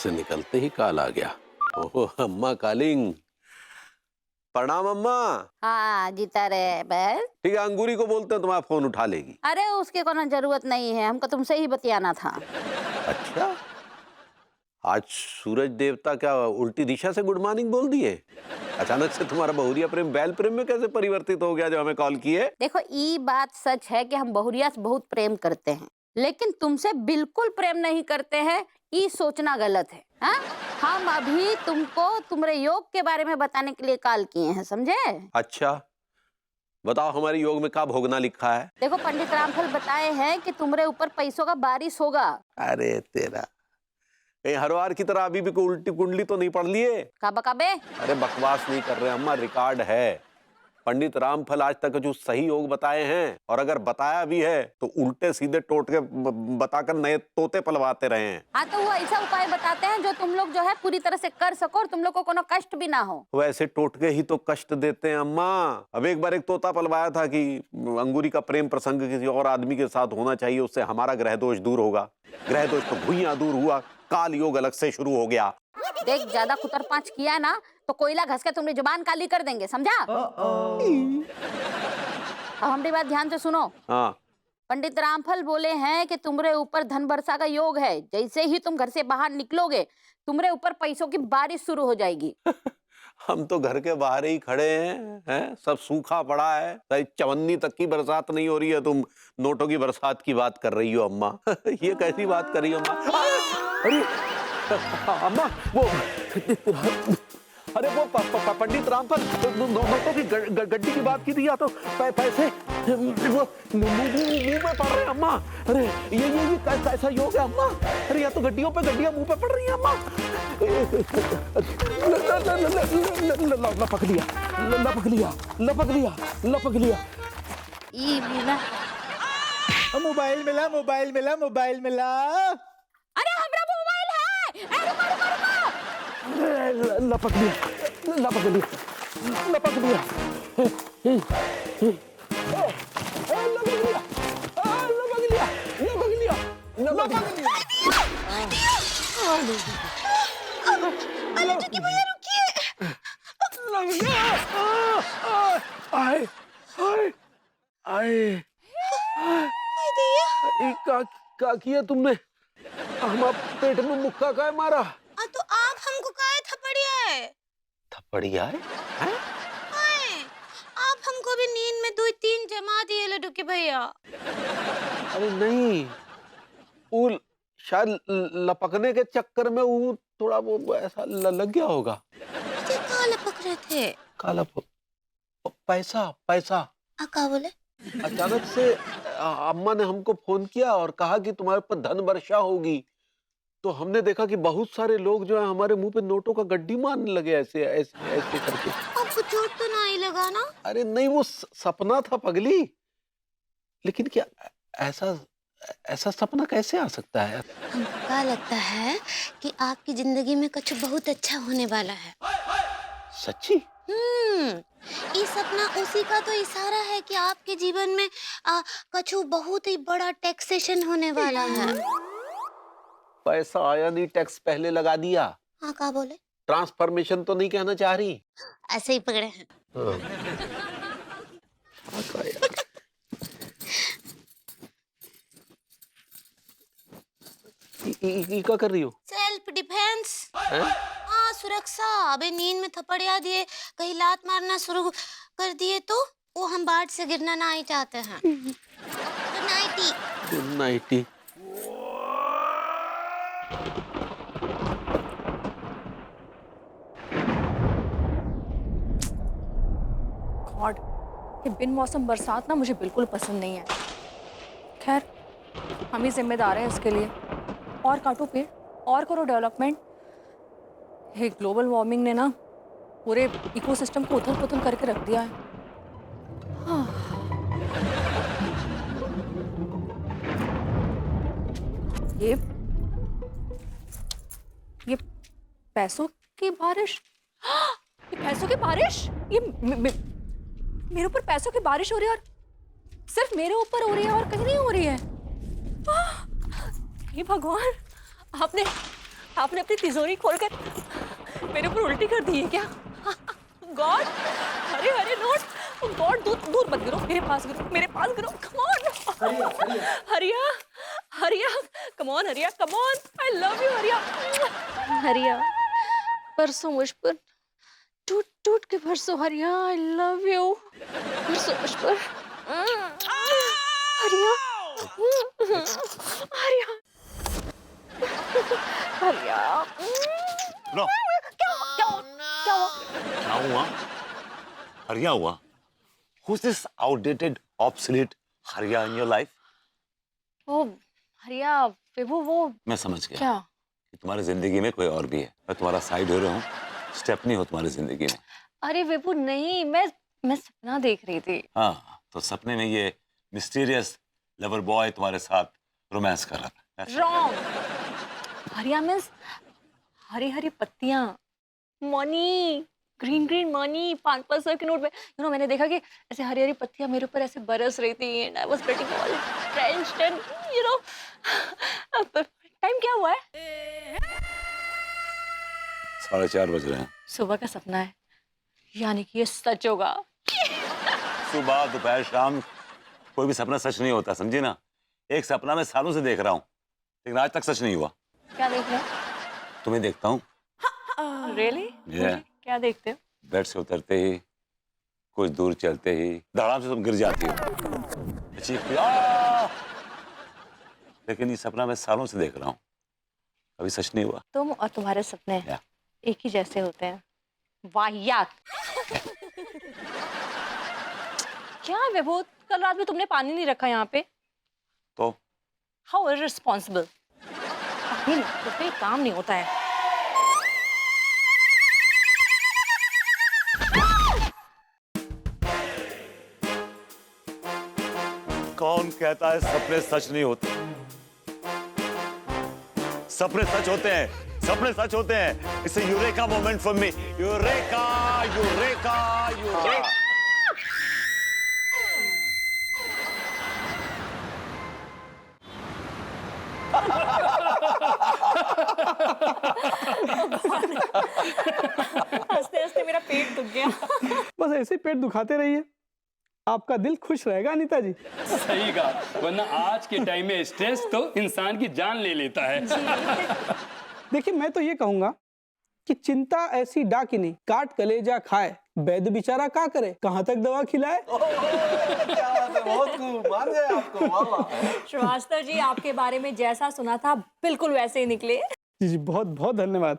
से निकलते ही कॉल आ गया। ओहो अम्मा कॉलिंग। प्रणाम अम्मा। हाँ जीता रहे बैल। ठीक है, अंगूरी को बोलते हैं तुम्हारा फोन उठा लेगी। अरे उसके कोनो जरूरत नहीं है, हमको तुमसे ही बतियाना था। अच्छा, आज सूरज देवता क्या उल्टी दिशा से गुड मॉर्निंग बोल दिए? अचानक से तुम्हारा बहुरिया प्रेम बैल प्रेम में कैसे परिवर्तित हो गया जो हमें कॉल किए? देखो ये बात सच है कि हम बहुरिया से बहुत प्रेम करते हैं, लेकिन तुमसे बिल्कुल प्रेम नहीं करते हैं, ये सोचना गलत है। हाँ, हम अभी तुमको तुम्हारे योग के बारे में बताने के लिए कॉल किए हैं, समझे? अच्छा बताओ, हमारे योग में क्या भोगना लिखा है? देखो पंडित रामफल बताए हैं कि तुम्हारे ऊपर पैसों का बारिश होगा। अरे तेरा, कहीं हर बार की तरह अभी भी कोई उल्टी कुंडली तो नहीं पढ़ लिए? का बकाबे? अरे बकवास नहीं कर रहे अम्मा, रिकॉर्ड है। पंडित रामफल आज तक जो सही योग बताए हैं, और अगर बताया भी है तो उल्टे सीधे टोटके बताकर नए तोते पलवाते रहे हैं। हाँ तो वो ऐसा उपाय बताते हैं जो तुम लोग जो है पूरी तरह से कर सको और तुम लोग को कोनो कष्ट भी ना हो। वैसे टोटके ही तो कष्ट देते हैं अम्मा। अब एक बार एक तोता पलवाया था कि अंगूरी का प्रेम प्रसंग किसी और आदमी के साथ होना चाहिए, उससे हमारा ग्रह दोष दूर होगा। ग्रह दोष तो भुइयां दूर हुआ, काल योग अलग से शुरू हो गया। देख ज्यादा कुतर पांच किया ना तो कोयला घस के तुम्हारी जुबान काली कर देंगे, समझा? अब हमारी बात ध्यान से सुनो। हाँ, पंडित रामफल बोले हैं कि तुम्हारे ऊपर धन वर्षा का योग है। जैसे ही तुम घर से बाहर निकलोगे तुम्हारे ऊपर पैसों की बारिश शुरू हो जाएगी। हम तो घर के बाहर ही खड़े हैं, सब सूखा पड़ा है, चवन्नी तक की बरसात नहीं हो रही है, तुम नोटों की बरसात की बात कर रही हो अम्मा। ये कैसी बात कर रही हो अम्मा? अरे अम्मा वो, अरे वो पंडित रामफल नोटों की गड्डी की बात की थी, या तो पैसे वो मुंह में पड़ रहे हैं अम्मा। अरे ये कैसा योग है अम्मा? अरे या तो गड्डियों पे गड्डियां मुंह पे पड़ रही हैं अम्मा। लपक लिया। ई बिना मोबाइल मिला। अरे हमरा मोबाइल है। ए, रुको। लपक लिया। क्या किया तुमने? हम पेट में मुक्का का मारा? तो आप हमको काहे थप्पड़िया है? थप्पड़िया है? आप हमको भी नींद में 2-3 जमा दिए लड्डू के भैया। अरे नहीं, वो शायद लपकने के चक्कर में वो थोड़ा वो ऐसा लग गया होगा। मुझे कहाँ लपक रहे थे? काला पैसा। क्या बोले? अचानक से अम्मा ने हमको फोन किया और कहा कि तुम्हारे पर धन वर्षा होगी, तो हमने देखा कि बहुत सारे लोग जो है हमारे मुंह पे नोटों का गड्डी मारने लगे ऐसे करके। आपको चोट तो नहीं लगा ना? अरे नहीं, वो सपना था पगली। लेकिन क्या ऐसा सपना कैसे आ सकता है? हमको क्या लगता है कि आपकी जिंदगी में कुछ बहुत अच्छा होने वाला है। सच्ची? ये सपना उसी का तो इशारा है कि आपके जीवन में कुछ बहुत ही बड़ा टैक्सेशन होने वाला है। पैसा आया नहीं, टैक्स पहले लगा दिया। हाँ, क्या बोले? ट्रांसफॉर्मेशन तो नहीं कहना चाह रही? ऐसे ही पकड़े हैं। क्या कर रही हो? Self defence. हाँ, सुरक्षा। अबे नींद में थप्पड़िया दिए, कहीं लात मारना शुरू कर दिए तो वो हम बाट से गिरना नहीं चाहते हैं। Good nightie. गॉड, ये बिन मौसम बरसात ना मुझे बिल्कुल पसंद नहीं है। खैर, हम ही जिम्मेदार हैं इसके लिए। और काटो पेड़ और करो डेवलपमेंट। ये ग्लोबल वार्मिंग ने ना पूरे इकोसिस्टम को उथल पुथल करके रख दिया है। ये पैसों की बारिश। ये पैसों की बारिश। ये मेरे ऊपर पैसों की बारिश हो रही है, और सिर्फ मेरे ऊपर हो रही है और कहीं नहीं हो रही है। हे भगवान, आपने अपनी तिजोरी खोलकर मेरे ऊपर उल्टी कर दी है क्या? God, Hare Hare note, God दूर दूर मत गिरो, मेरे पास गिरो, मेरे पास गिरो, कम ऑन। हरिया, हरिया, कम ऑन हरिया, come on, I love you हरिया। हरिया, परसों मुझ पर टूट टूट के परसों हरिया, आई लव यू। परसों मुझ पर हरिया, हरिया, हरिया। नो, क्या क्या क्या हुआ? क्या हुआ? हरिया हुआ? Who's this outdated, obsolete हरिया in your life? वो हरिया विभू, वो मैं समझ गया क्या? कि तुम्हारी जिंदगी में कोई और भी है। मैं तुम्हारा साइड हो रहा हूँ, स्टेपनी हो तुम्हारी जिंदगी में। अरे विभू नहीं, मैं सपना देख रही थी। हाँ, तो सपने में ये मिस्टीरियस लवर बॉय तुम्हारे साथ रोमांस कर रहा था। रॉन्ग। हरिया मीन्स हरी हरी पत्तियां, मनी, ग्रीन ग्रीन मनी, 500 के नोट में। मैंने देखा कि ऐसे हरी हरी पत्तियां मेरे ऊपर ऐसे बरस रही थी and I was getting all drenched and time क्या हुआ है? 4:30 बज रहे हैं। सुबह का सपना है, यानी कि ये सच होगा। सुबह दोपहर शाम कोई भी सपना सच नहीं होता, समझी ना। एक सपना मैं सालों से देख रहा हूँ, लेकिन आज तक सच नहीं हुआ। क्या देख रहे तुम्हें देखता हूँ, हो? रियली? Yeah. क्या देखते हो? बेड से उतरते ही, कुछ दूर चलते ही धड़ाम से तुम गिर जाती हो। चीखती, "आ!" लेकिन ये सपना मैं सालों से देख रहा हूँ, अभी सच नहीं हुआ। तुम और तुम्हारे सपने Yeah. एक ही जैसे होते हैं, वाहियात। क्या विभू, कल रात में तुमने पानी नहीं रखा यहाँ पे? तो हाउ इररिस्पॉन्सिबल। पानी नहीं तो फिर काम नहीं होता है। कौन कहता है सपने सच नहीं होते? सपने सच होते हैं, सपने सच होते हैं। It's a eureka moment for me. Eureka, eureka, eureka. हंसते हंसते मेरा पेट दुख गया। बस ऐसे ही पेट दुखाते रहिए, आपका दिल खुश रहेगा अनीता जी। सही कहा, वरना आज के टाइम में स्ट्रेस तो इंसान की जान ले लेता है। देखिए, मैं तो ये कहूंगा कि चिंता ऐसी डाकिनी काट कलेजा खाए, वैद्य बेचारा का करे, कहाँ तक दवा खिलाए। क्या बात है, बहुत खूब, मान गए आपको, वाह वाह। श्रीवास्तव जी, आपके बारे में जैसा सुना था बिल्कुल वैसे ही निकले। जी जी, बहुत बहुत धन्यवाद।